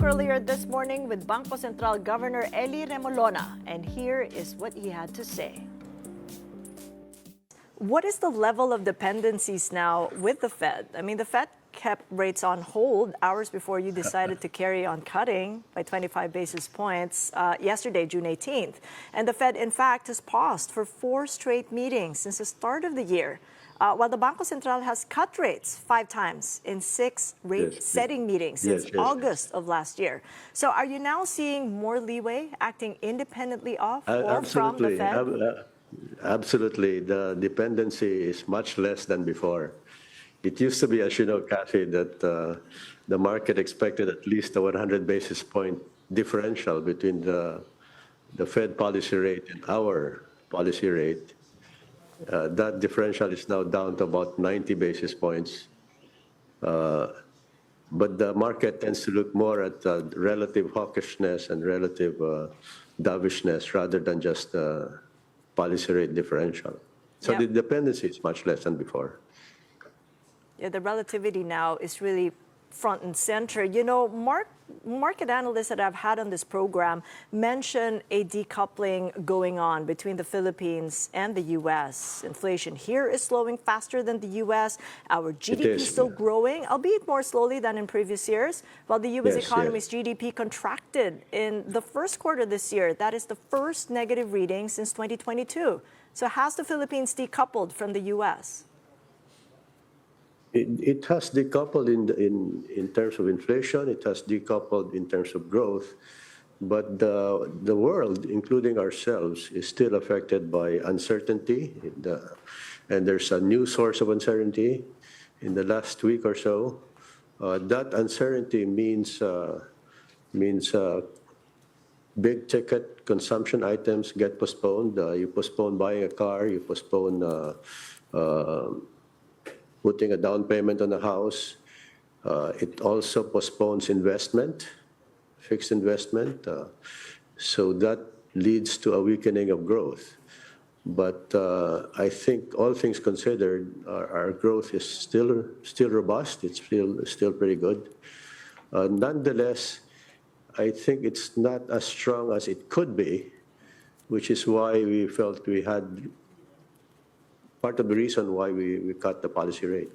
Earlier this morning with Bangko Sentral Governor Remolona, and here is what he had to say. What is the level of dependencies now with the Fed? I mean, the Fed kept rates on hold hours before you decided to carry on cutting by 25 basis points yesterday, June 18th. And the Fed, in fact, has paused for 4 straight meetings since the start of the year. While the Bangko Sentral has cut rates 5 times in 6 rate-setting meetings since August of last year. So are you now seeing more leeway acting independently of or from the Fed? Absolutely. The dependency is much less than before. It used to be, as you know, Kathy, that the market expected at least a 100 basis point differential between the Fed policy rate and our policy rate. That differential is now down to about 90 basis points. But the market tends to look more at relative hawkishness and relative dovishness rather than just policy rate differential. So the dependency is much less than before. Yeah, the relativity now is really front and center. You know, market analysts that I've had on this program mention a decoupling going on between the Philippines and the U.S. Inflation here is slowing faster than the U.S. Our GDP is still growing, albeit more slowly than in previous years, while the U.S. economy's GDP contracted in the first quarter this year. That is the first negative reading since 2022. So has the Philippines decoupled from the U.S.? It has decoupled in terms of inflation. It has decoupled in terms of growth. But the world, including ourselves, is still affected by uncertainty. And there's a new source of uncertainty in the last week or so. That uncertainty means big-ticket consumption items get postponed. You postpone buying a car. You postpone putting a down payment on a house. It also postpones investment, fixed investment. So that leads to a weakening of growth. But I think all things considered, our growth is still robust. It's still pretty good. Nonetheless, I think it's not as strong as it could be, which is why we felt we had part of the reason why we cut the policy rate.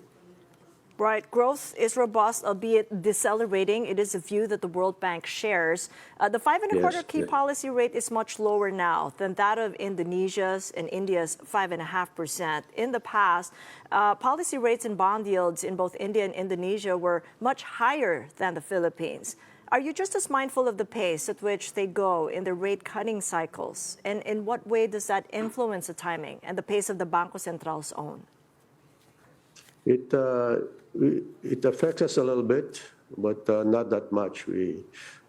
Right. Growth is robust, albeit decelerating. It is a view that the World Bank shares. The 5.25 key policy rate is much lower now than that of Indonesia's and India's 5.5%. In the past, policy rates and bond yields in both India and Indonesia were much higher than the Philippines. Are you just as mindful of the pace at which they go in their rate-cutting cycles? And in what way does that influence the timing and the pace of the Bangko Sentral's own? It affects us a little bit, but not that much.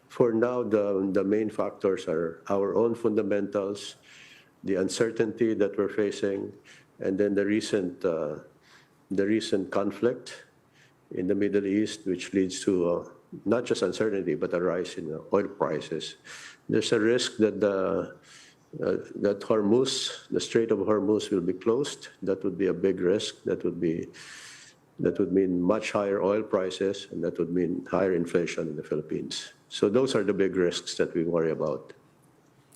For now, the main factors are our own fundamentals, the uncertainty that we're facing, and then the recent conflict in the Middle East, which leads to not just uncertainty, but a rise in oil prices. There's a risk that that the Strait of Hormuz will be closed. That would be a big risk. That would mean much higher oil prices, and that would mean higher inflation in the Philippines. So those are the big risks that we worry about.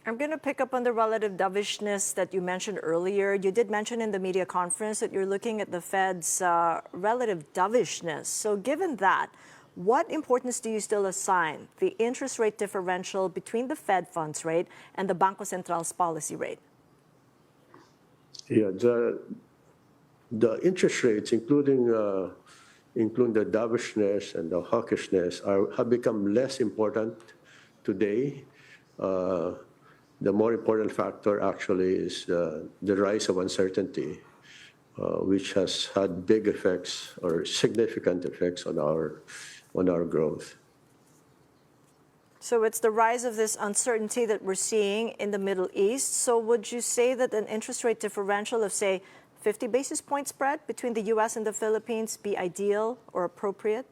I'm going to pick up on the relative dovishness that you mentioned earlier. You did mention in the media conference that you're looking at the Fed's relative dovishness. So given that, what importance do you still assign the interest rate differential between the Fed funds rate and the Bangko Sentral's policy rate? Yeah, the interest rates, including the dovishness and the hawkishness, have become less important today. The more important factor actually is the rise of uncertainty, which has had big effects or significant effects on our growth. So it's the rise of this uncertainty that we're seeing in the Middle East. So would you say that an interest rate differential of, say, 50 basis point spread between the U.S. and the Philippines be ideal or appropriate?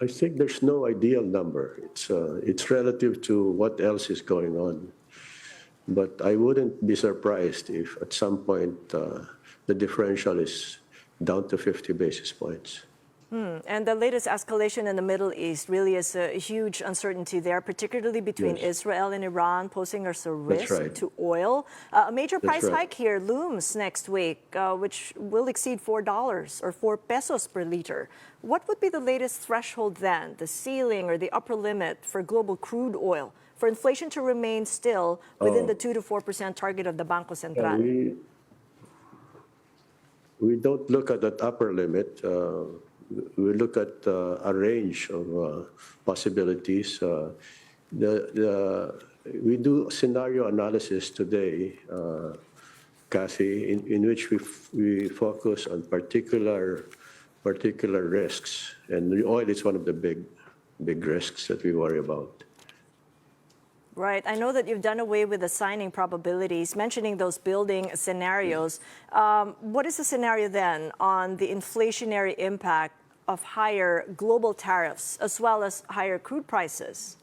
I think there's no ideal number. It's relative to what else is going on. But I wouldn't be surprised if at some point the differential is down to 50 basis points. And the latest escalation in the Middle East really is a huge uncertainty there, particularly between Yes. Israel and Iran, posing as a That's risk right. to oil. A major That's price right. hike here looms next week, which will exceed $4 or 4 pesos per liter. What would be the latest threshold then, the ceiling or the upper limit for global crude oil, for inflation to remain still within the 2 to 4% target of the Bangko Yeah, Sentral? we don't look at that upper limit. We look at a range of possibilities. We do scenario analysis today, Kathy, in which we focus on particular risks, and the oil is one of the big risks that we worry about. Right. I know that you've done away with assigning probabilities, mentioning those building scenarios. What is the scenario then on the inflationary impact of higher global tariffs as well as higher crude prices?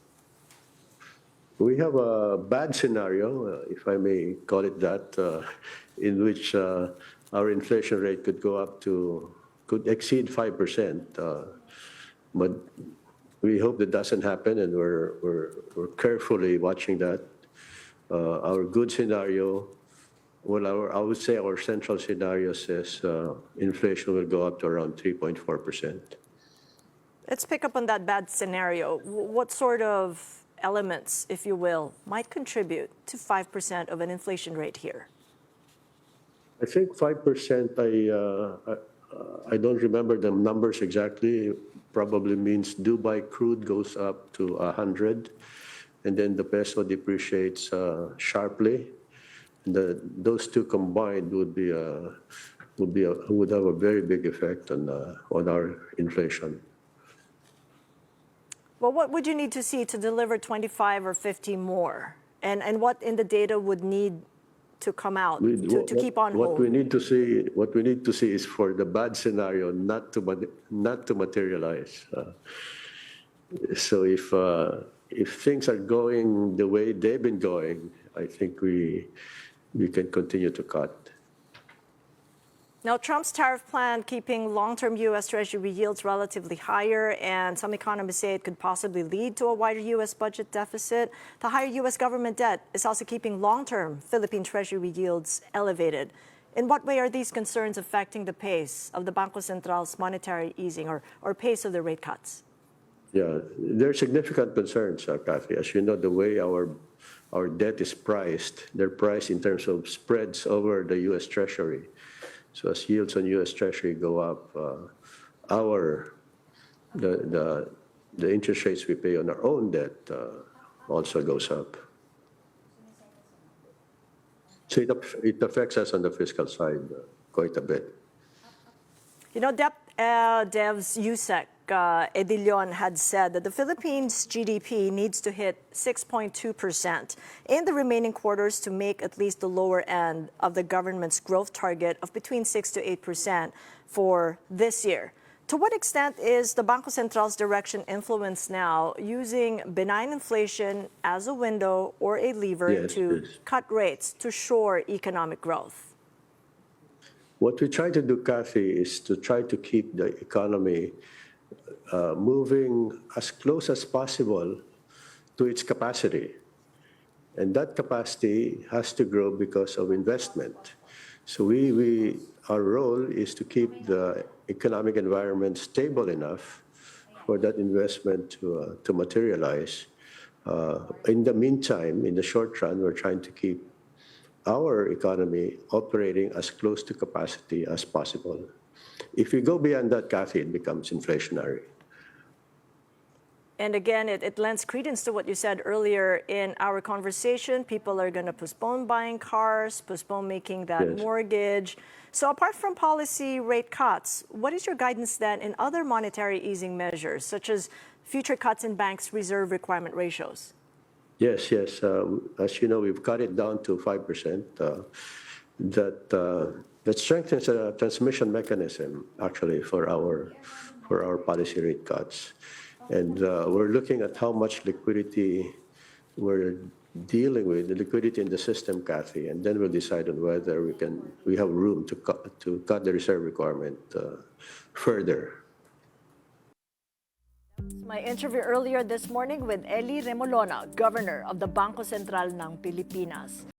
We have a bad scenario, if I may call it that, in which our inflation rate could exceed 5%. But we hope that doesn't happen, and we're carefully watching that. Our good scenario, I would say our central scenario says inflation will go up to around 3.4%. Let's pick up on that bad scenario. What sort of elements, if you will, might contribute to 5% of an inflation rate here? I think 5%, I don't remember the numbers exactly. Probably means Dubai crude goes up to 100, and then the peso depreciates sharply. Those two combined would have a very big effect on our inflation. Well, what would you need to see to deliver 25 or 50 more? And what in the data would need to come out to keep on hold? What we need to see is for the bad scenario not to materialize. So if things are going the way they've been going, I think we can continue to cut. Now, Trump's tariff plan keeping long-term U.S. Treasury yields relatively higher, and some economists say it could possibly lead to a wider U.S. budget deficit. The higher U.S. government debt is also keeping long-term Philippine Treasury yields elevated. In what way are these concerns affecting the pace of the Bangko Sentral's monetary easing or pace of the rate cuts? Yeah, there are significant concerns, Kathy. As you know, the way our debt is priced, they're priced in terms of spreads over the U.S. Treasury. So as yields on U.S. Treasury go up, the interest rates we pay on our own debt also goes up. So it affects us on the fiscal side quite a bit. You know, Devs USEC Edilion had said that the Philippines' GDP needs to hit 6.2% in the remaining quarters to make at least the lower end of the government's growth target of between 6 to 8% for this year. To what extent is the Bangko Sentral's direction influenced now using benign inflation as a window or a lever to cut rates to shore economic growth? What we try to do, Kathy, is to try to keep the economy moving as close as possible to its capacity. And that capacity has to grow because of investment. So our role is to keep the economic environment stable enough for that investment to materialize. In the meantime, in the short run, we're trying to keep our economy operating as close to capacity as possible. If we go beyond that, Kathy, it becomes inflationary. And again, it lends credence to what you said earlier in our conversation. People are going to postpone buying cars, postpone making that mortgage. So apart from policy rate cuts, what is your guidance then in other monetary easing measures, such as future cuts in banks' reserve requirement ratios? Yes. As you know, we've cut it down to 5%. That strengthens a transmission mechanism, actually, for our policy rate cuts. And we're looking at how much liquidity we're dealing with, the liquidity in the system, Kathy, and then we'll decide on whether we have room to cut the reserve requirement further. My interview earlier this morning with Remolona, Governor of the Bangko Sentral ng Pilipinas.